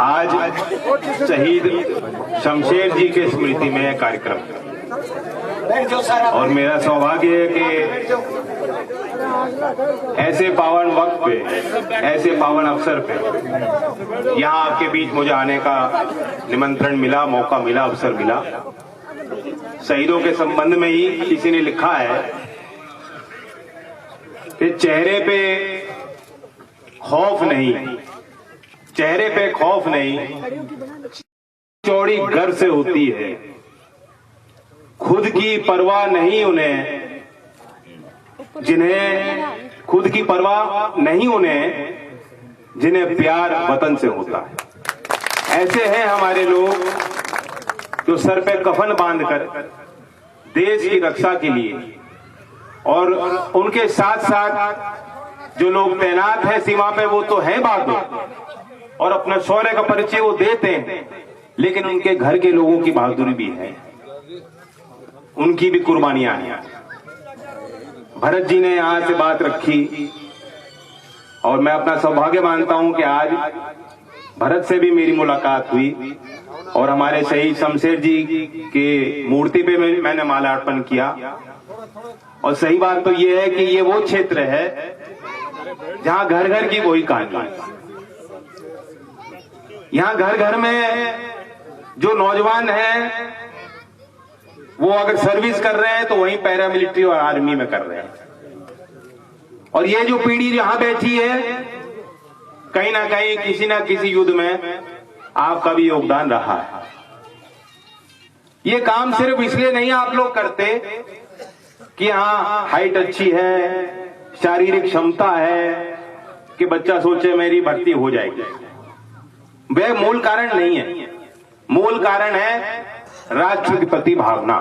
आज शहीद शमशेर जी के स्मृति में यह कार्यक्रम, और मेरा सौभाग्य है कि ऐसे पावन वक्त पे, ऐसे पावन अवसर पे यहाँ आपके बीच मुझे आने का निमंत्रण मिला, मौका मिला, अवसर मिला। शहीदों के संबंध में ही किसी ने लिखा है कि चेहरे पे खौफ नहीं, चेहरे पे खौफ नहीं, चौड़ी गर्व से होती है। खुद की परवाह नहीं उन्हें, जिन्हें खुद की परवाह नहीं उन्हें, जिन्हें प्यार वतन से होता है। ऐसे हैं हमारे लोग जो सर पे कफन बांधकर देश की रक्षा के लिए, और उनके साथ साथ जो लोग तैनात हैं सीमा पे, वो तो है बहादुर और अपना शौर्य का परिचय वो देते हैं, लेकिन उनके घर के लोगों की बहादुरी भी है, उनकी भी कुर्बानियां हैं। भरत जी ने यहां से बात रखी और मैं अपना सौभाग्य मानता हूं कि आज भरत से भी मेरी मुलाकात हुई और हमारे शहीद शमशेर जी के मूर्ति पे मैंने माल्यार्पण किया। और सही बात तो ये है कि ये वो क्षेत्र है जहां घर घर की वही कहानी, यहाँ घर घर में जो नौजवान हैं वो अगर सर्विस कर रहे हैं तो वहीं पैरामिलिट्री और आर्मी में कर रहे हैं, और ये जो पीढ़ी यहां बैठी है, कहीं ना कहीं किसी ना किसी युद्ध में आपका भी योगदान रहा है। ये काम सिर्फ इसलिए नहीं आप लोग करते कि हाँ हाइट अच्छी है, शारीरिक क्षमता है, कि बच्चा सोचे मेरी भर्ती हो जाएगी। वह मूल कारण नहीं है। मूल कारण है राष्ट्र के प्रति भावना।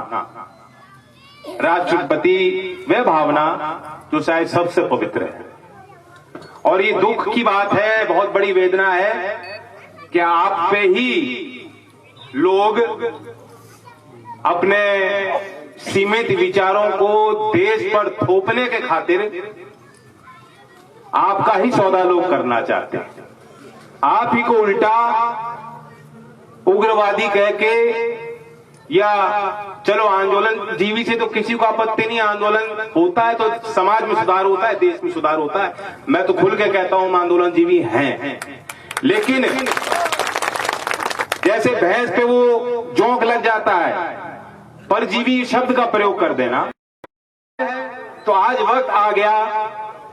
राष्ट्र के प्रति वह भावना जो शायद सबसे पवित्र है। और ये दुख की बात है, बहुत बड़ी वेदना है कि आप पे ही लोग अपने सीमित विचारों को देश पर थोपने के खातिर आपका ही सौदा लोग करना चाहते हैं। आप ही को उल्टा उग्रवादी कह के, या चलो आंदोलन जीवी से तो किसी को आपत्ति नहीं, आंदोलन होता है तो समाज में सुधार होता है, देश में सुधार होता है। मैं तो खुल के कहता हूं हम आंदोलन जीवी हैं, लेकिन जैसे भैंस पे वो जोंक लग जाता है, परजीवी शब्द का प्रयोग कर देना, तो आज वक्त आ गया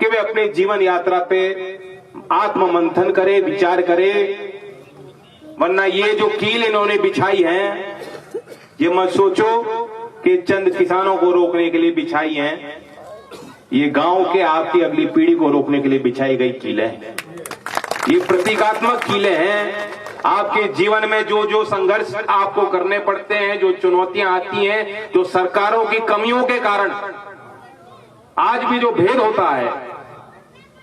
कि वे अपने जीवन यात्रा पे आत्ममंथन करे, विचार करे। वरना ये जो कील इन्होंने बिछाई है, ये मत सोचो कि चंद किसानों को रोकने के लिए बिछाई है, ये गांव के आपकी अगली पीढ़ी को रोकने के लिए बिछाई गई कीलें हैं। ये प्रतीकात्मक कीलें हैं। आपके जीवन में जो जो संघर्ष आपको करने पड़ते हैं, जो चुनौतियां आती हैं, जो सरकारों की कमियों के कारण आज भी जो भेद होता है,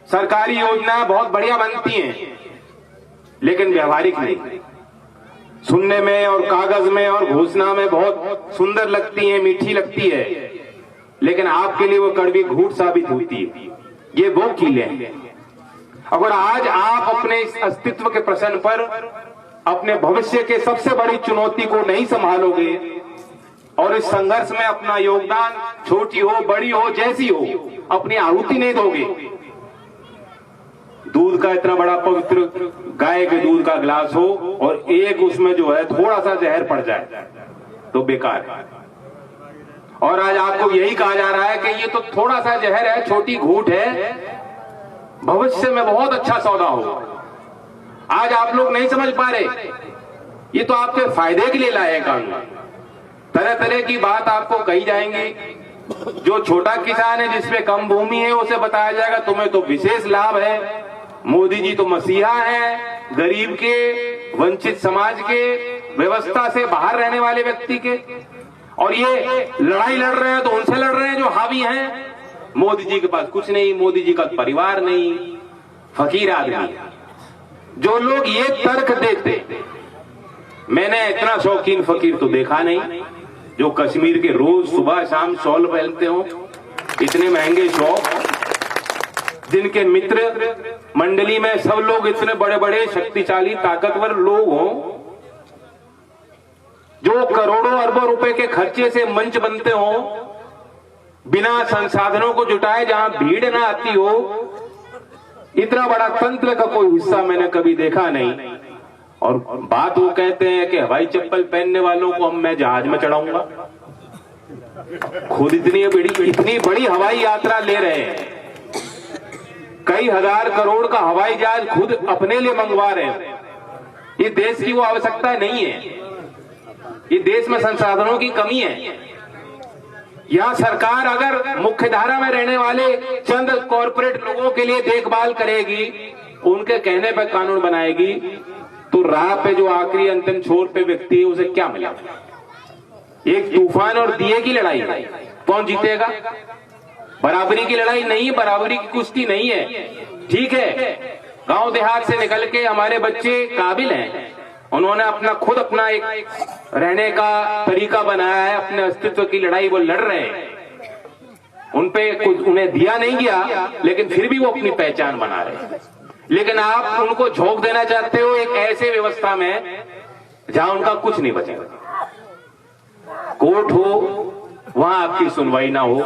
सरकारी योजनाएं बहुत बढ़िया बनती हैं लेकिन व्यवहारिक नहीं, सुनने में और कागज में और घोषणा में बहुत सुंदर लगती है, मीठी लगती है, लेकिन आपके लिए वो कड़वी घूंट साबित होती है। ये वो कीले हैं। अगर आज आप अपने इस अस्तित्व के प्रश्न पर, अपने भविष्य के सबसे बड़ी चुनौती को नहीं संभालोगे और इस संघर्ष में अपना योगदान, छोटी हो बड़ी हो जैसी हो, अपनी आहुति नहीं दोगे, दूध का इतना बड़ा पवित्र गाय के दूध का गिलास हो और एक उसमें जो है थोड़ा सा जहर पड़ जाए तो बेकार है। और आज आपको यही कहा जा रहा है कि ये तो थोड़ा सा जहर है, छोटी घूंट है, भविष्य में बहुत अच्छा सौदा होगा। आज आप लोग नहीं समझ पा रहे, ये तो आपके फायदे के लिए लाए कानून। तरह तरह की बात आपको कही जाएंगी। जो छोटा किसान है, जिसपे कम भूमि है, उसे बताया जाएगा तुम्हें तो विशेष लाभ है, मोदी जी तो मसीहा है गरीब के, वंचित समाज के, व्यवस्था से बाहर रहने वाले व्यक्ति के। और ये लड़ाई लड़ रहे हैं तो उनसे लड़ रहे हैं जो हावी हैं। मोदी जी के पास कुछ नहीं, मोदी जी का परिवार नहीं, फकीर आदमी। जो लोग ये तर्क देते, मैंने इतना शौकीन फकीर तो देखा नहीं जो कश्मीर के रोज सुबह शाम शॉल पहनते हो, इतने महंगे शॉल, जिनके मित्र मंडली में सब लोग इतने बड़े बड़े शक्तिशाली ताकतवर लोग हों, जो करोड़ों अरबों रुपए के खर्चे से मंच बनते हों, बिना संसाधनों को जुटाए, जहां भीड़ ना आती हो, इतना बड़ा तंत्र का कोई हिस्सा मैंने कभी देखा नहीं। और बात वो कहते हैं कि हवाई चप्पल पहनने वालों को मैं जहाज में चढ़ाऊंगा। खुद इतनी बड़ी हवाई यात्रा ले रहे हैं, कई हजार करोड़ का हवाई जहाज खुद अपने लिए मंगवा रहे हैं। ये देश की वो आवश्यकता नहीं है, ये देश में संसाधनों की कमी है। यहां सरकार अगर मुख्यधारा में रहने वाले चंद कॉरपोरेट लोगों के लिए देखभाल करेगी, उनके कहने पर कानून बनाएगी, तो राह पे जो आखिरी अंतिम छोर पे व्यक्ति है उसे क्या मिला? एक तूफान और दिए की लड़ाई है, कौन जीतेगा? बराबरी की लड़ाई नहीं, बराबरी की कुश्ती नहीं है। ठीक है, गांव देहात से निकल के हमारे बच्चे काबिल हैं, उन्होंने अपना एक रहने का तरीका बनाया है, अपने अस्तित्व की लड़ाई वो लड़ रहे हैं। उनपे कुछ उन्हें दिया नहीं गया, लेकिन फिर भी वो अपनी पहचान बना रहे हैं। लेकिन आप उनको झोंक देना चाहते हो एक ऐसे व्यवस्था में जहां उनका कुछ नहीं बचेगा। कोर्ट हो, वहां आपकी सुनवाई ना हो,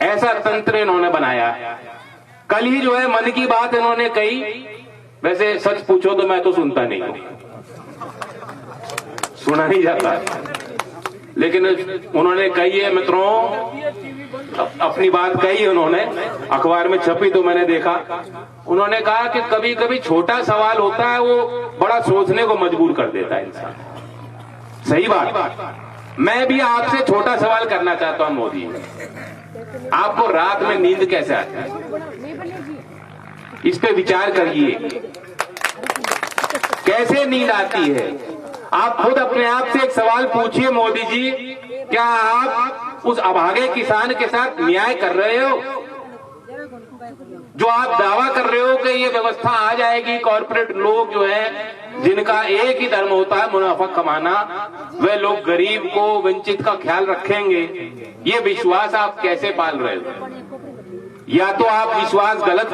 ऐसा तंत्र इन्होंने बनाया। कल ही जो है मन की बात इन्होंने कही, वैसे सच पूछो तो मैं तो सुनता नहीं हूं, सुना नहीं जाता, लेकिन उन्होंने कही है मित्रों, अपनी बात कही उन्होंने, अखबार में छपी तो मैंने देखा। उन्होंने कहा कि कभी कभी छोटा सवाल होता है, वो बड़ा सोचने को मजबूर कर देता है इंसान। सही बात। मैं भी आपसे छोटा सवाल करना चाहता हूं मोदी, आपको रात में नींद कैसे आती है? इस पे विचार करिए, कैसे नींद आती है? आप खुद अपने आप से एक सवाल पूछिए मोदी जी, क्या आप उस अभागे किसान के साथ न्याय कर रहे हो? जो आप दावा कर रहे हो कि ये व्यवस्था आ जाएगी, कॉर्पोरेट लोग जो है जिनका एक ही धर्म होता है मुनाफा कमाना, वे लोग गरीब को, वंचित का ख्याल रखेंगे, ये विश्वास आप कैसे पाल रहे हो? या तो आप विश्वास गलत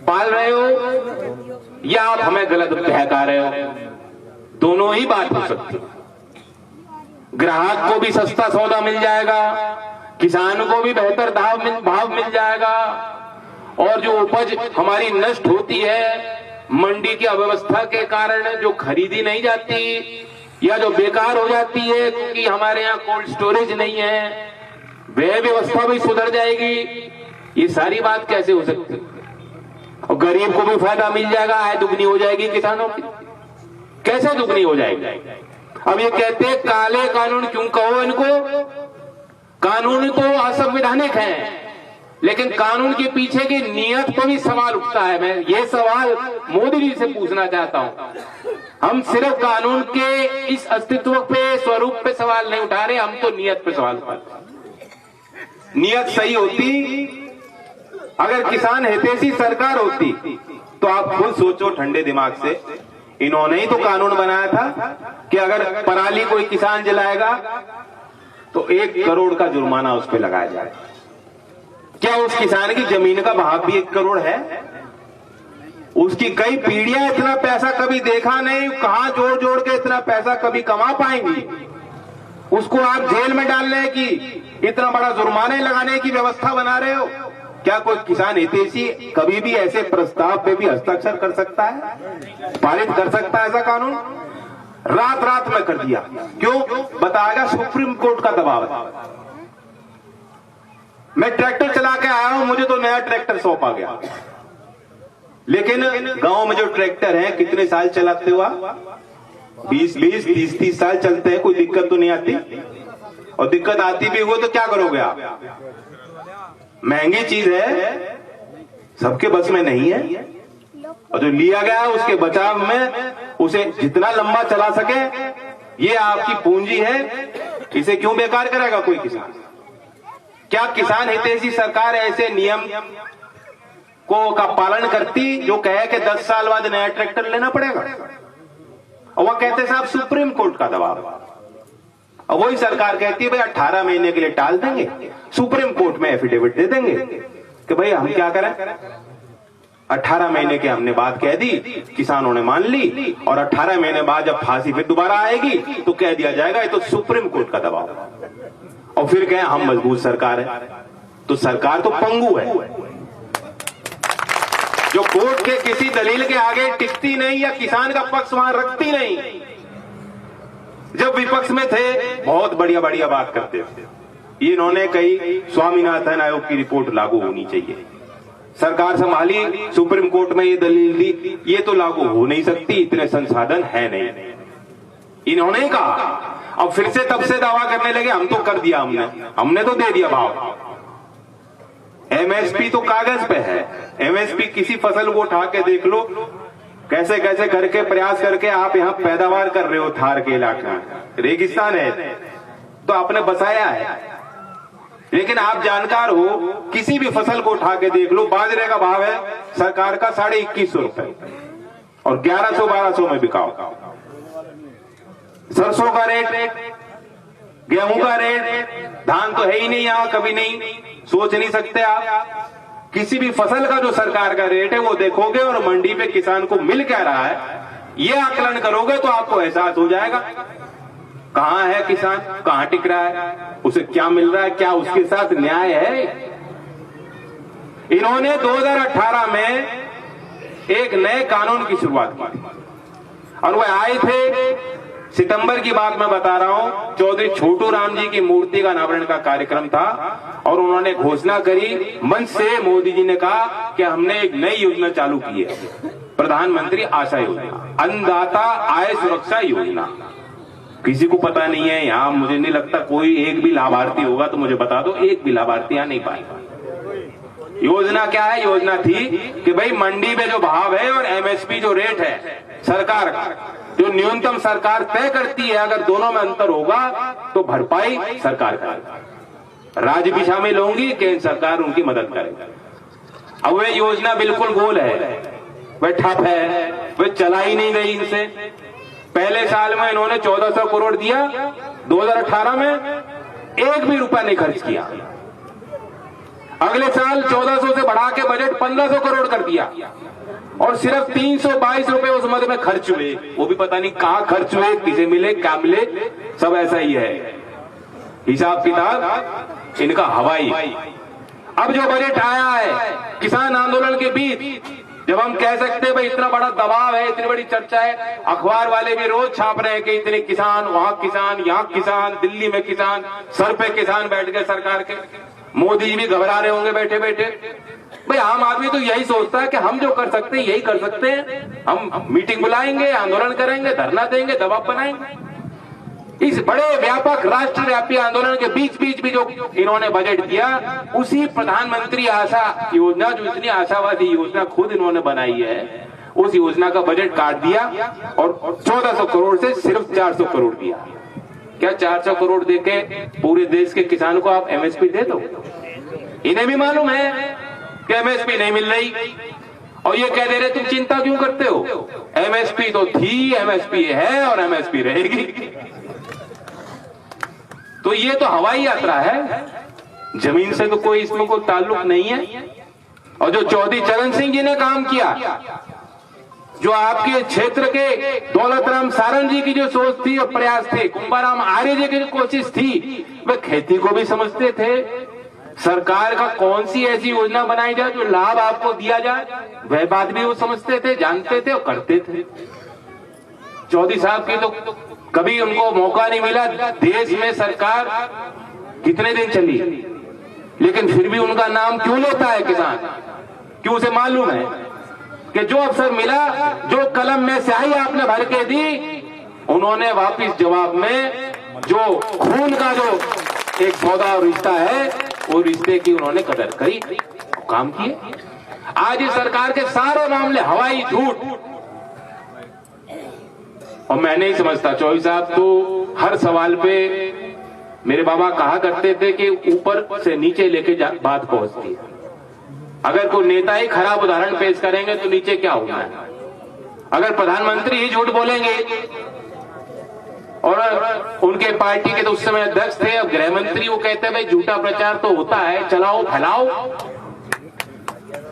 पाल रहे हो, या आप हमें गलत बहका रहे हो। दोनों ही बात हो सकती है। ग्राहक को भी सस्ता सौदा मिल जाएगा, किसान को भी बेहतर भाव मिल जाएगा, और जो उपज हमारी नष्ट होती है मंडी की अव्यवस्था के कारण, जो खरीदी नहीं जाती या जो बेकार हो जाती है क्योंकि हमारे यहाँ कोल्ड स्टोरेज नहीं है, वह व्यवस्था भी सुधर जाएगी। ये सारी बात कैसे हो सकती? और गरीब को भी फायदा मिल जाएगा, आय दुगनी हो जाएगी किसानों की। कैसे दुगनी हो जाएगी? अब ये कहते हैं काले कानून, क्यों कहो इनको? कानून तो असंवैधानिक है, लेकिन कानून के पीछे की नीयत पर भी सवाल उठता है। मैं ये सवाल मोदी जी से पूछना चाहता हूं। हम सिर्फ कानून के इस अस्तित्व पे, स्वरूप पे सवाल नहीं उठा रहे, हम तो नीयत पे सवाल उठाते हैं। नीयत सही होती, अगर किसान हितैषी सरकार होती, तो आप खुद सोचो ठंडे दिमाग से, इन्होंने ही तो कानून बनाया था कि अगर पराली कोई किसान जलाएगा तो 1 करोड़ का जुर्माना उस पर लगाया जाए। क्या उस किसान की जमीन का भाव भी 1 करोड़ है? उसकी कई पीढ़ियां इतना पैसा कभी देखा नहीं, कहां जोड़ जोड़ के इतना पैसा कभी कमा पाएंगी? उसको आप जेल में डालने की, इतना बड़ा जुर्माने लगाने की व्यवस्था बना रहे हो। क्या कोई किसान हितैषी कभी भी ऐसे प्रस्ताव पे भी हस्ताक्षर कर सकता है, पारित कर सकता है ऐसा कानून? रात रात में कर दिया। क्यों? बताएगा सुप्रीम कोर्ट का दबाव है। मैं ट्रैक्टर चला के आया हूं, मुझे तो नया ट्रैक्टर सौंपा गया, लेकिन गांव में जो ट्रैक्टर है कितने साल चलाते हुआ? 20-20, 30-30 साल चलते हैं, कोई दिक्कत तो नहीं आती। और दिक्कत आती भी हो तो क्या करोगे आप? महंगी चीज है, सबके बस में नहीं है, और जो लिया गया है उसके बचाव में उसे जितना लंबा चला सके, ये आपकी पूंजी है, इसे क्यों बेकार करेगा कोई किसान? क्या किसान हितैषी सरकार ऐसे नियम का पालन करती जो कहे कि 10 साल बाद नया ट्रैक्टर लेना पड़ेगा? और वह कहते साहब सुप्रीम कोर्ट का दबाव, और वही सरकार कहती है भाई 18 महीने के लिए टाल देंगे, सुप्रीम कोर्ट में एफिडेविट दे देंगे, कि भाई हम क्या करें, 18 महीने की हमने बात कह दी, किसानों ने मान ली, और 18 महीने बाद जब फांसी फिर दोबारा आएगी तो कह दिया जाएगा ये तो सुप्रीम कोर्ट का दबाव, और फिर कहें हम मजबूत सरकार है। तो सरकार तो पंगु है, जो कोर्ट के किसी दलील के आगे टिकती नहीं या किसान का पक्ष वहां रखती नहीं। जब विपक्ष में थे बहुत बढ़िया बढ़िया बात करते थे, इन्होंने कही स्वामीनाथन आयोग की रिपोर्ट लागू होनी चाहिए, सरकार संभाली, सुप्रीम कोर्ट में ये दलील दी, ये तो लागू हो नहीं सकती, इतने संसाधन है नहीं, इन्होंने कहा। अब फिर से तब से दावा करने लगे हम तो कर दिया, हमने तो दे दिया भाव। एमएसपी तो कागज पे है, एमएसपी किसी फसल को उठा के देख लो, कैसे कैसे करके प्रयास करके आप यहां पैदावार कर रहे हो। थार के इलाके में रेगिस्तान है तो आपने बसाया है, लेकिन आप जानकार हो, किसी भी फसल को उठा के देख लो, बाजरे का भाव है सरकार का 2150 रुपए और 1100-1200 में बिकाओ। सरसों का रेट, गेहूं का रेट, धान तो है ही नहीं यहां, कभी नहीं, सोच नहीं सकते आप। किसी भी फसल का जो सरकार का रेट है वो देखोगे और मंडी पे किसान को मिल क्या रहा है, ये आकलन करोगे तो आपको एहसास हो जाएगा कहां है किसान, कहां टिक रहा है, उसे क्या मिल रहा है, क्या उसके साथ न्याय है। इन्होंने 2018 में एक नए कानून की शुरुआत की और वह आए थे, सितंबर की बात मैं बता रहा हूं, चौधरी छोटू राम जी की मूर्ति का अनावरण का कार्यक्रम था और उन्होंने घोषणा करी मंच से, मोदी जी ने कहा कि हमने एक नई योजना चालू की है, प्रधानमंत्री आशा योजना, अन्नदाता आय सुरक्षा योजना। किसी को पता नहीं है यहां, मुझे नहीं लगता कोई एक भी लाभार्थी होगा तो मुझे बता दो, एक भी लाभार्थी यहां नहीं पाएगा। योजना क्या है? योजना थी कि भाई मंडी में जो भाव है और एमएसपी जो रेट है सरकार का, जो न्यूनतम सरकार तय करती है, अगर दोनों में अंतर होगा तो भरपाई सरकार करेगी, राज्य भी शामिल होंगी, केंद्र सरकार उनकी मदद करेगी। अब वह योजना बिल्कुल गोल है, वह ठप है, वह चला ही नहीं गई इनसे। पहले साल में इन्होंने 1400 करोड़ दिया, 2018 में एक भी रुपया नहीं खर्च किया। अगले साल 1400 से बढ़ा के बजट 1500 करोड़ कर दिया और सिर्फ 322 रुपए उस मद में खर्च हुए, वो भी पता नहीं कहां खर्च हुए, किसे मिले, क्या मिले, सब ऐसा ही है हिसाब किताब इनका हवाई। अब जो बजट आया है किसान आंदोलन के बीच, जब हम कह सकते हैं भाई इतना बड़ा दबाव है, इतनी बड़ी चर्चा है, अखबार वाले भी रोज छाप रहे हैं कि इतने किसान, वहां किसान, यहां किसान, दिल्ली में किसान, सर पे किसान बैठ गए सरकार के, मोदी जी भी घबरा रहे होंगे बैठे बैठे। भाई आम आदमी तो यही सोचता है कि हम जो कर सकते हैं यही कर सकते हैं, हम मीटिंग बुलाएंगे, आंदोलन करेंगे, धरना देंगे, दबाव बनाएंगे। इस बड़े व्यापक राष्ट्रव्यापी आंदोलन के बीच बीच भी जो इन्होंने बजट दिया, उसी प्रधानमंत्री आशा योजना, जो इतनी आशावादी योजना खुद इन्होंने बनाई है, उस योजना का बजट काट दिया और 1400 करोड़ से सिर्फ 400 करोड़ दिया। क्या 400 करोड़ देके पूरे देश के किसानों को आप एमएसपी दे दो? इन्हें भी मालूम है कि एमएसपी नहीं मिल रही और ये कह दे रहे तुम चिंता क्यों करते हो, एमएसपी तो थी, एमएसपी है और एमएसपी रहेगी। तो ये तो हवाई यात्रा है, जमीन से तो कोई इसमें कोई ताल्लुक नहीं है। और जो चौधरी चरण सिंह जी ने काम किया, जो आपके क्षेत्र के दौलतराम सारंग जी की जो सोच थी और प्रयास थे, कुंभाराम आर्य जी की जो कोशिश थी, वे खेती को भी समझते थे, सरकार का कौन सी ऐसी योजना बनाई जाए जो लाभ आपको दिया जाए, वह बात भी वो समझते थे, जानते थे और करते थे। चौधरी साहब की तो कभी उनको मौका नहीं मिला, देश में सरकार कितने दिन चली, लेकिन फिर भी उनका नाम क्यों लेता है किसान? क्यों? उसे मालूम है कि जो अवसर मिला, जो कलम में स्याही आपने भर के दी, उन्होंने वापिस जवाब में जो खून का जो एक सौदा और रिश्ता है, वो रिश्ते की उन्होंने कदर करी, काम किए। आज इस सरकार के सारे मामले हवाई झूठ, और मैं नहीं समझता, चौधरी साहब तो हर सवाल पे, मेरे बाबा कहा करते थे कि ऊपर से नीचे लेके बात पहुंचती है। अगर कोई नेता ही खराब उदाहरण पेश करेंगे तो नीचे क्या होना है? अगर प्रधानमंत्री ही झूठ बोलेंगे, और उनके पार्टी के तो उस समय अध्यक्ष थे, अब गृह मंत्री, वो कहते हैं भाई झूठा प्रचार तो होता है, चलाओ फैलाओ,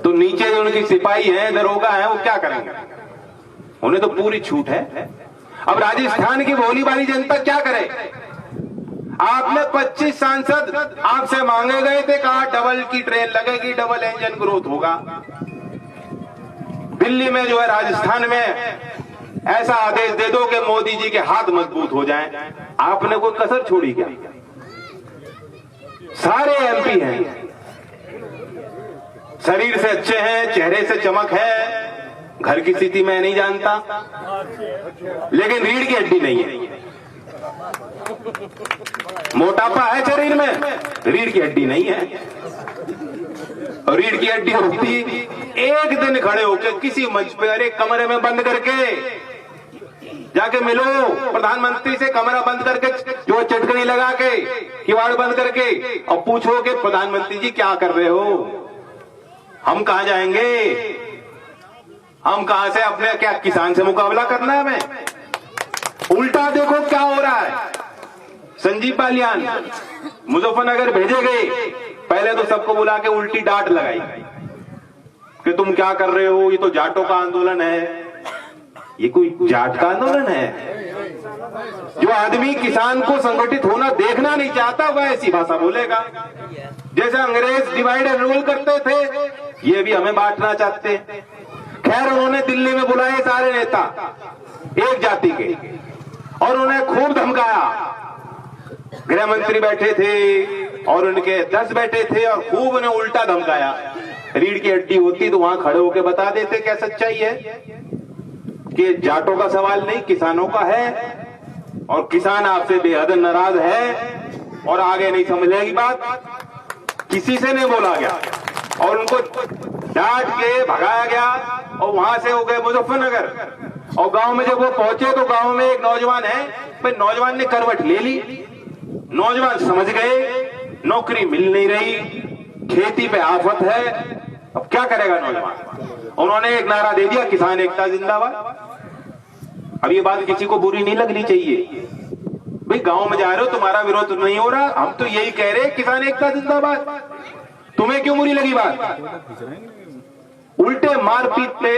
तो नीचे जो उनकी सिपाही है, दरोगा है, वो क्या करेंगे? उन्हें तो पूरी छूट है। अब राजस्थान की भोली भाली जनता क्या करे? आपने 25 सांसद आपसे मांगे गए थे, कहा डबल की ट्रेन लगेगी, डबल इंजन ग्रोथ होगा। दिल्ली में जो है, राजस्थान में ऐसा आदेश दे दो कि मोदी जी के हाथ मजबूत हो जाएं। आपने कोई कसर छोड़ी क्या? सारे एमपी हैं, शरीर से अच्छे हैं, चेहरे से चमक है, घर की स्थिति मैं नहीं जानता, लेकिन रीढ़ की हड्डी नहीं है। मोटापा है शरीर में, रीढ़ की हड्डी नहीं है। और रीढ़ की हड्डी होती एक दिन खड़े होकर किसी मंच पे, अरे कमरे में बंद करके जाके मिलो प्रधानमंत्री से, कमरा बंद करके जो चटकनी लगा के, किवाड़ बंद करके, और पूछो कि प्रधानमंत्री जी क्या कर रहे हो? हम कहां जाएंगे? हम कहां से अपने, क्या किसान से मुकाबला करना है हमें? उल्टा देखो क्या हो रहा है। संजीव बालियान मुजफ्फरनगर भेजे गए, पहले तो सबको बुला के उल्टी डांट लगाई कि तुम क्या कर रहे हो, ये तो जाटों का आंदोलन है। ये कोई जाट का आंदोलन है? जो आदमी किसान को संगठित होना देखना नहीं चाहता, वह ऐसी भाषा बोलेगा। जैसे अंग्रेज डिवाइड एंड रूल करते थे, ये भी हमें बांटना चाहते हैं। खैर, उन्होंने दिल्ली में बुलाए सारे नेता एक जाति के, और उन्हें खूब धमकाया। गृह मंत्री बैठे थे और उनके 10 बैठे थे, और खूब उन्हें उल्टा धमकाया। रीढ़ की हड्डी होती तो वहां खड़े होकर बता देते क्या सच्चाई है, कि जाटों का सवाल नहीं, किसानों का है, और किसान आपसे बेहद नाराज है और आगे नहीं समझेगी बात। किसी से नहीं बोला गया और उनको डांट के भगाया गया, और वहां से हो गए मुजफ्फरनगर। और गांव में जब वो पहुंचे तो गांव में एक नौजवान है, भाई नौजवान ने करवट ले ली। नौजवान समझ गए नौकरी मिल नहीं रही, खेती पे आफत है, अब क्या करेगा नौजवान? उन्होंने एक नारा दे दिया, किसान एकता जिंदाबाद। अब ये बात किसी को बुरी नहीं लगनी चाहिए। भाई गांव में जा रहे हो, तुम्हारा विरोध नहीं हो रहा, हम तो यही कह रहे किसान एकता जिंदाबाद। तुम्हें क्यों बुरी लगी बात? उल्टे मारपीट पे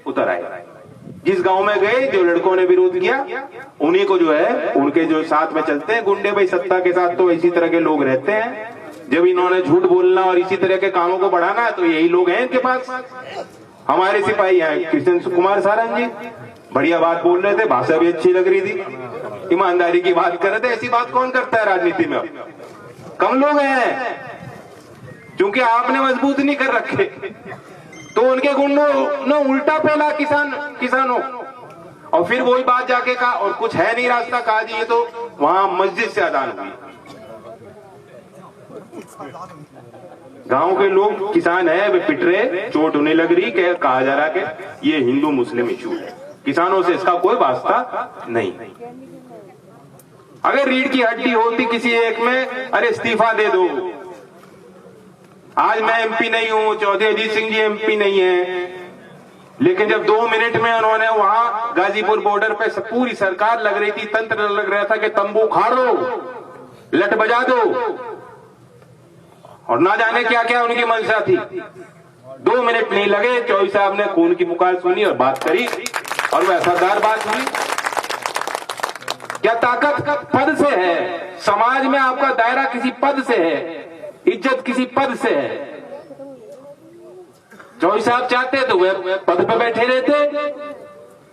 उतर आए। जिस गांव में गए, जो लड़कों ने विरोध किया, उन्हीं को जो है, उनके जो साथ में चलते हैं गुंडे, भाई सत्ता के साथ तो इसी तरह के लोग रहते हैं। जब इन्होंने झूठ बोलना और इसी तरह के कामों को बढ़ाना है, तो यही लोग हैं इनके पास। हमारे सिपाही हैं कृष्ण कुमार सारंग जी, बढ़िया बात बोल रहे थे, भाषा भी अच्छी लग रही थी, ईमानदारी की बात कर रहे थे। ऐसी बात कौन करता है राजनीति में? कम लोग हैं, क्योंकि आपने मजबूत नहीं कर रखे, तो उनके गुंडों ने उल्टा फैला किसानों। और फिर वही बात जाके कहा, और कुछ है नहीं रास्ता, कहा जी ये तो वहां मस्जिद से अजान हुई। गांव के लोग किसान है, वे पिट रहे, चोट उन्हें लग रही, कहा जा रहा कि ये हिंदू मुस्लिम इशू है, किसानों से इसका कोई वास्ता नहीं। अगर रीढ़ की हड्डी होती किसी एक में, अरे इस्तीफा दे दो। आज मैं एमपी नहीं हूं, चौधरी अजीत सिंह जी एमपी नहीं है, लेकिन जब 2 मिनट में उन्होंने वहां गाजीपुर बॉर्डर पे पूरी सरकार लग रही थी, तंत्र लग रहा था कि तंबू उखाड़ो, लट बजा दो, और ना जाने क्या क्या उनकी मंशा थी। 2 मिनट नहीं लगे, चौधरी साहब ने खून की पुकार सुनी और बात करी, और वह असरदार बात हुई। क्या ताकत पद से है? समाज में आपका दायरा किसी पद से है, इज्जत किसी पद से है। चौधरी साहब चाहते तो वे पद पे बैठे रहते,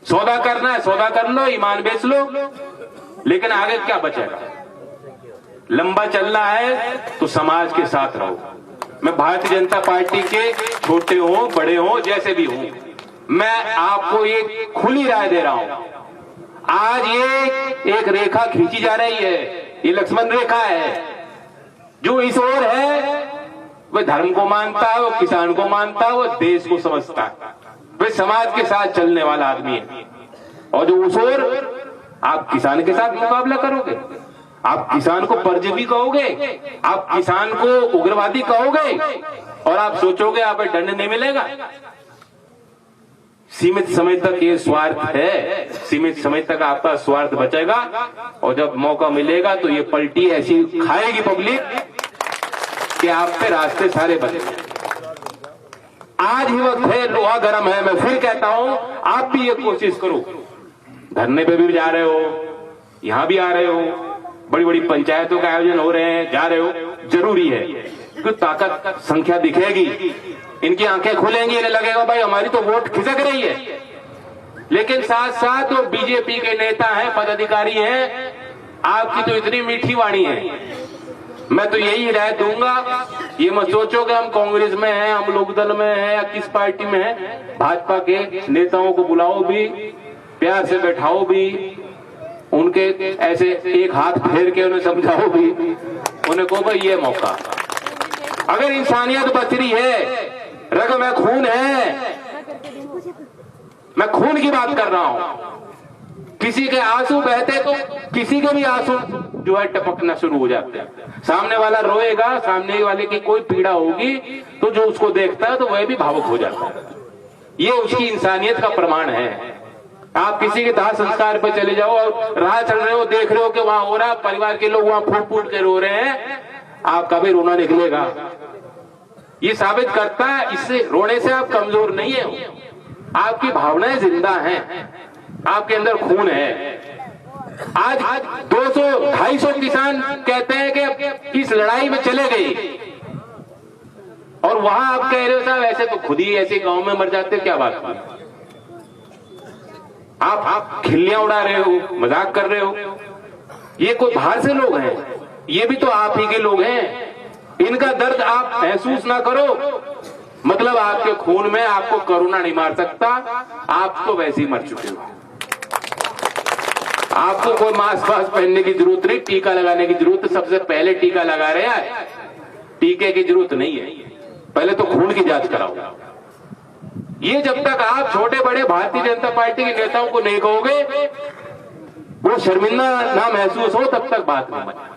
सौदा करना है सौदा कर लो, ईमान बेच लो, लेकिन आगे क्या बचेगा? लंबा चलना है तो समाज के साथ रहो। मैं भारतीय जनता पार्टी के छोटे हो बड़े हो जैसे भी हो, मैं आपको एक खुली राय दे रहा हूं। आज ये एक रेखा खींची जा रही है, ये लक्ष्मण रेखा है। जो इस ओर है वह धर्म को मानता है, वो किसान को मानता है, वो देश को समझता है, वह समाज के साथ चलने वाला आदमी है। और जो उस ओर, आप किसान के साथ मुकाबला करोगे, आप किसान को परजीवी कहोगे, आप किसान को उग्रवादी कहोगे, और आप सोचोगे आप दंड नहीं मिलेगा। सीमित समय तक ये स्वार्थ है, सीमित समय तक आपका स्वार्थ बचेगा, और जब मौका मिलेगा तो ये पलटी ऐसी खाएगी पब्लिक कि आप पे रास्ते सारे बने। आज ही वक्त है, लोहा गर्म है। मैं फिर कहता हूं, आप भी ये कोशिश करो। धरने पे भी जा रहे हो, यहां भी आ रहे हो, बड़ी बड़ी पंचायतों का आयोजन हो रहे हैं, जा रहे हो, जरूरी है क्योंकि ताकत संख्या दिखेगी, इनकी आंखें खुलेंगी, इन्हें लगेगा भाई हमारी तो वोट खिसक रही है। लेकिन साथ साथ वो बीजेपी के नेता हैं, पदाधिकारी हैं, आपकी तो इतनी मीठी वाणी है। मैं तो यही हिदायत दूंगा, ये मत सोचो कि हम कांग्रेस में हैं, हम लोकदल में हैं या किस पार्टी में हैं। भाजपा के नेताओं को बुलाओ भी, प्यार से बैठाओ भी, उनके ऐसे एक हाथ फेर के उन्हें समझाओ भी, उन्हें कहो भाई ये मौका, अगर इंसानियत बच रही है, रग में खून है, मैं खून की बात कर रहा हूं। किसी के आंसू बहते तो किसी के भी आंसू जो है टपकना शुरू हो जाते हैं। सामने वाला रोएगा, सामने वाले की कोई पीड़ा होगी तो जो उसको देखता है तो वह भी भावुक हो जाता है। ये उसकी इंसानियत का प्रमाण है। आप किसी के दाह संस्कार पर चले जाओ और राह चल रहे हो, देख रहे हो कि वहां हो रहा, परिवार के लोग वहां फूट फूट के रो रहे हैं, आपका भी रोना निकलेगा। ये साबित करता है, इससे रोने से आप कमजोर नहीं है, आपकी भावनाएं जिंदा हैं, आपके अंदर खून है। आज 200-250 किसान कहते हैं कि इस लड़ाई में चले गए, और वहां आप कह रहे हो साहब ऐसे तो खुद ही ऐसे गांव में मर जाते, क्या बात है? आप खिल्लियां उड़ा रहे हो, मजाक कर रहे हो। ये कोई बाहर से लोग हैं, ये भी तो आप ही के लोग हैं। इनका दर्द आप महसूस ना करो, मतलब आपके खून में आपको कोरोना नहीं मार सकता, आप तो वैसे ही मर चुके हो। आपको कोई मास्क पहनने की जरूरत नहीं, टीका लगाने की जरूरत, सबसे पहले टीका लगा रहे हैं, टीके की जरूरत नहीं है, पहले तो खून की जांच कराओ। ये जब तक आप छोटे बड़े भारतीय जनता पार्टी के नेताओं को नहीं कहोगे, वो शर्मिंदा ना महसूस हो, तब तक बात नहीं बने।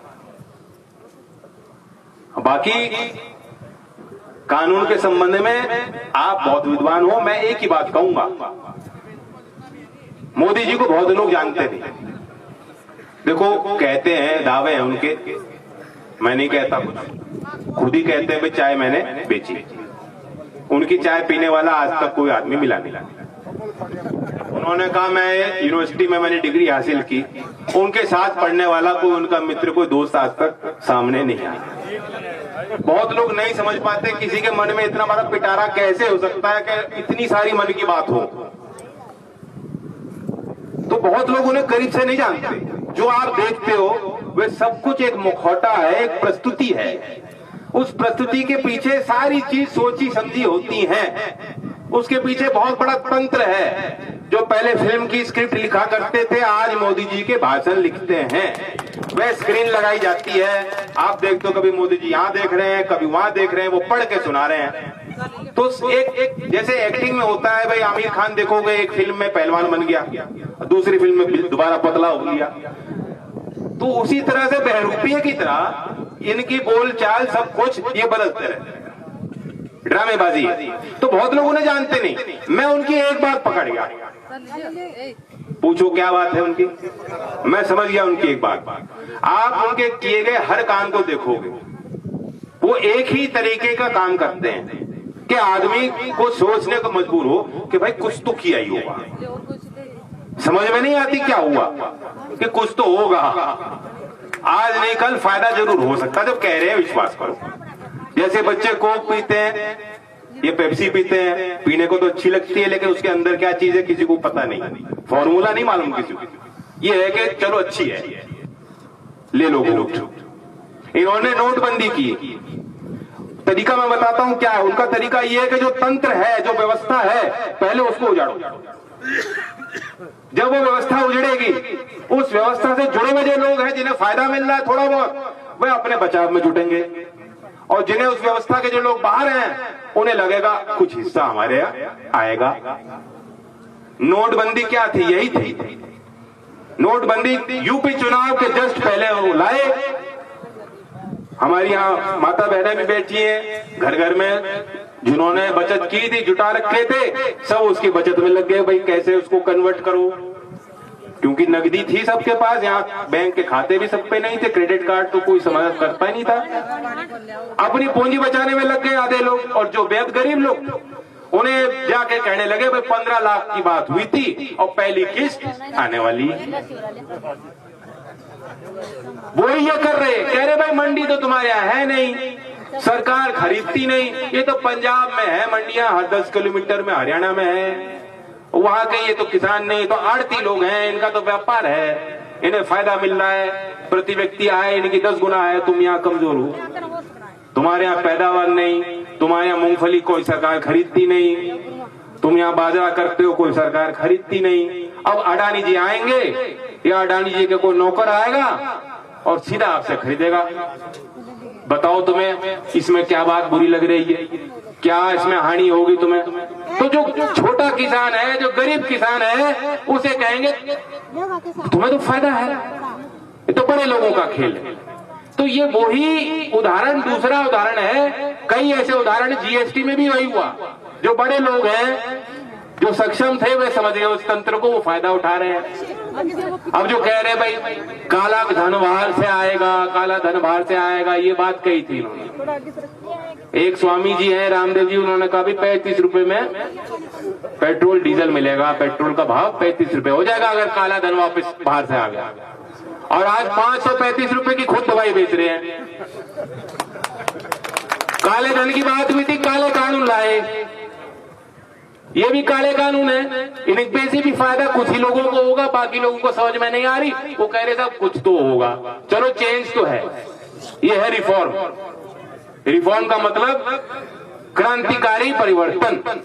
बाकी कानून के संबंध में आप बहुत विद्वान हो, मैं एक ही बात कहूंगा, मोदी जी को बहुत लोग जानते थे। देखो, कहते हैं, दावे हैं उनके, मैं नहीं कहता कुछ, खुद ही कहते हैं भाई चाय मैंने बेची। उनकी चाय पीने वाला आज तक कोई आदमी मिला नहीं। उन्होंने कहा मैं यूनिवर्सिटी में मैंने डिग्री हासिल की, उनके साथ पढ़ने वाला कोई उनका मित्र, कोई दोस्त आज तक सामने नहीं आया। बहुत लोग नहीं समझ पाते किसी के मन में इतना बड़ा पिटारा कैसे हो सकता है कि इतनी सारी मन की बात हो। तो बहुत लोग उन्हें करीब से नहीं जानते। जो आप देखते हो वे सब कुछ एक मुखौटा है, एक प्रस्तुति है। उस प्रस्तुति के पीछे सारी चीज सोची समझी होती हैं। उसके पीछे बहुत बड़ा तंत्र है। जो पहले फिल्म की स्क्रिप्ट लिखा करते थे, आज मोदी जी के भाषण लिखते हैं। वह स्क्रीन लगाई जाती है, आप देखते हो कभी मोदी जी यहाँ देख रहे हैं, कभी वहां देख रहे हैं, वो पढ़ के सुना रहे हैं। तो एक जैसे एक्टिंग में होता है भाई, आमिर खान देखोगे एक फिल्म में पहलवान बन गया, दूसरी फिल्म में दोबारा पतला हो गया। तो उसी तरह से बहरूपिये की तरह इनकी बोलचाल सब कुछ ये बदलते रहते हैं, ड्रामेबाजी है। तो बहुत लोग उन्हें जानते नहीं। मैं उनकी एक बात पकड़ गया, पूछो क्या बात है उनकी, मैं समझ गया उनकी एक बात। आप उनके किए गए हर काम को देखोगे, वो एक ही तरीके का काम करते हैं कि आदमी को सोचने को मजबूर हो कि भाई कुछ तो किया ही होगा। समझ में नहीं आती क्या हुआ कि कुछ तो होगा, आज नहीं कल फायदा जरूर हो सकता है। जब कह रहे हैं विश्वास करो। जैसे बच्चे कोक पीते हैं, ये पेप्सी पीते हैं, पीने को तो अच्छी लगती है, लेकिन उसके अंदर क्या चीज है किसी को पता नहीं, फॉर्मूला नहीं मालूम किसी को। ये है कि चलो अच्छी है, ले लो कोक। इन्होंने नोटबंदी की, तरीका मैं बताता हूं क्या है उनका तरीका। ये है कि जो तंत्र है, जो व्यवस्था है, पहले उसको उजाड़ो। जब वो व्यवस्था उजड़ेगी, उस व्यवस्था से जुड़े हुए जो लोग हैं जिन्हें फायदा मिल रहा है थोड़ा बहुत, वे अपने बचाव में जुटेंगे, और जिन्हें उस व्यवस्था के जो लोग बाहर हैं उन्हें लगेगा कुछ हिस्सा हमारे आएगा। नोटबंदी क्या थी? यही थी। नोटबंदी यूपी चुनाव के जस्ट पहले वो लाए। हमारी यहाँ माता बहनें भी बैठी हैं घर घर में, जिन्होंने बचत की थी, जुटा रखे थे, सब उसकी बचत में लग गए भाई कैसे उसको कन्वर्ट करो, क्योंकि नकदी थी सबके पास। यहाँ बैंक के खाते भी सब पे नहीं थे, क्रेडिट कार्ड तो कोई समझ करता ही नहीं था। अपनी पूंजी बचाने में लग गए आधे लोग, और जो बेहद गरीब लोग उन्हें जाके कहने लगे भाई 15 लाख की बात हुई थी और पहली किस्त आने वाली है। वो ये कर रहे, कह रहे भाई मंडी तो तुम्हारे यहाँ है नहीं, सरकार खरीदती नहीं, ये तो पंजाब में है मंडियां, हर 10 किलोमीटर में हरियाणा में है, वहां कहीं ये तो किसान नहीं, तो आड़ती लोग हैं, इनका तो व्यापार है, इन्हें फायदा मिल रहा है, प्रति व्यक्ति आय इनकी 10 गुना है, तुम यहाँ कमजोर हो, तुम्हारे यहाँ पैदावार नहीं, तुम्हारे यहाँ मूंगफली कोई सरकार खरीदती नहीं, तुम यहाँ बाजरा करते हो कोई सरकार खरीदती नहीं। अब अडानी जी आएंगे या अडानी जी के कोई नौकर आएगा और सीधा आपसे खरीदेगा। बताओ तुम्हें इसमें क्या बात बुरी लग रही है, क्या इसमें हानि होगी तुम्हें? तो जो छोटा किसान है, जो गरीब किसान है, उसे कहेंगे तुम्हें तो फायदा है, ये तो बड़े लोगों का खेल है। तो ये वही उदाहरण, दूसरा उदाहरण है, कई ऐसे उदाहरण जीएसटी में भी वही हुआ। जो बड़े लोग हैं, जो सक्षम थे, वे समझ गए उस तंत्र को, वो फायदा उठा रहे हैं। अब जो कह रहे भाई काला धन बाहर से आएगा, काला धन बाहर से आएगा, ये बात कही थी उन्होंने। एक स्वामी जी हैं रामदेव जी, उन्होंने कहा भी 35 रुपए में पेट्रोल डीजल मिलेगा, पेट्रोल का भाव 35 रुपए हो जाएगा अगर काला धन वापस बाहर से आ गया। और आज 535 रुपए की खुद दवाई बेच रहे हैं। काले धन की बात हुई थी, काले कानून लाए, ये भी काले कानून है, इनमें से भी फायदा कुछ ही लोगों को होगा, बाकी लोगों को समझ में नहीं आ रही। वो कह रहे साहब कुछ तो होगा, चलो चेंज तो है, ये है रिफॉर्म। रिफॉर्म का मतलब क्रांतिकारी परिवर्तन।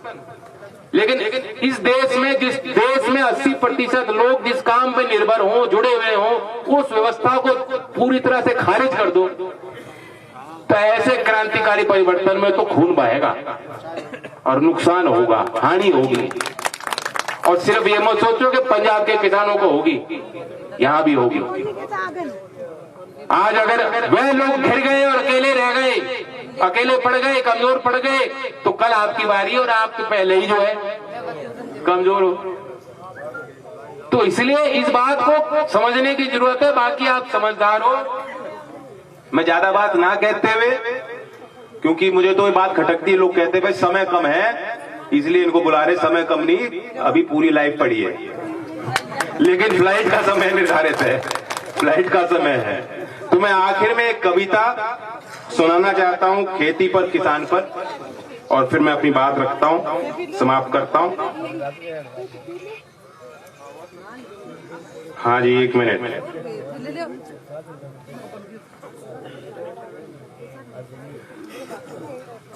लेकिन इस देश में, जिस देश में 80% लोग जिस काम पे निर्भर हों, जुड़े हुए हों, उस व्यवस्था को पूरी तरह से खारिज कर दो, तो ऐसे क्रांतिकारी परिवर्तन में तो खून बहेगा और नुकसान होगा, हानि होगी। और सिर्फ ये मत सोचो कि पंजाब के किसानों को होगी, यहां भी होगी। आज अगर वह लोग घिर गए और अकेले रह गए, अकेले पड़ गए, कमजोर पड़ गए, तो कल आपकी बारी और आप तो पहले ही जो है कमजोर हो। तो इसलिए इस बात को समझने की जरूरत है। बाकी आप समझदार हो, मैं ज्यादा बात ना कहते हुए, क्योंकि मुझे तो ये बात खटकती है, लोग कहते हैं भाई समय कम है इसलिए इनको बुला रहे, समय कम नहीं, अभी पूरी लाइफ पड़ी है, लेकिन फ्लाइट का समय निर्धारित है, फ्लाइट का समय है। तो मैं आखिर में एक कविता सुनाना चाहता हूं खेती पर, किसान पर, और फिर मैं अपनी बात रखता हूं, समाप्त करता हूं। हाँ जी, 1 मिनट।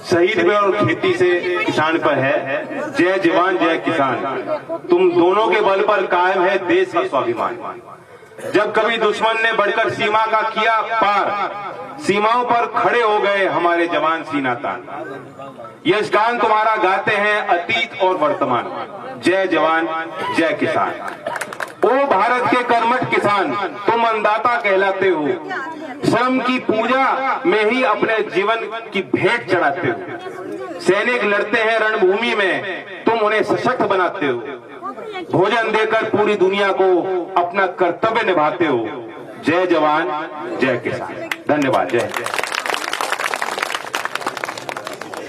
शहीद में और खेती से किसान पर है, जय जवान जय किसान, तुम दोनों के बल पर कायम है देश का स्वाभिमान। जब कभी दुश्मन ने बढ़कर सीमा का किया पार, सीमाओं पर खड़े हो गए हमारे जवान सीना तान। यश गान तुम्हारा गाते हैं अतीत और वर्तमान, जय जवान जय किसान। ओ भारत के कर्मठ किसान, तुम अन्नदाता कहलाते हो, श्रम की पूजा में ही अपने जीवन की भेंट चढ़ाते हो। सैनिक लड़ते हैं रणभूमि में, तुम उन्हें सशक्त बनाते हो। भोजन देकर पूरी दुनिया को अपना कर्तव्य निभाते हो, जय जवान जय किसान। धन्यवाद। जय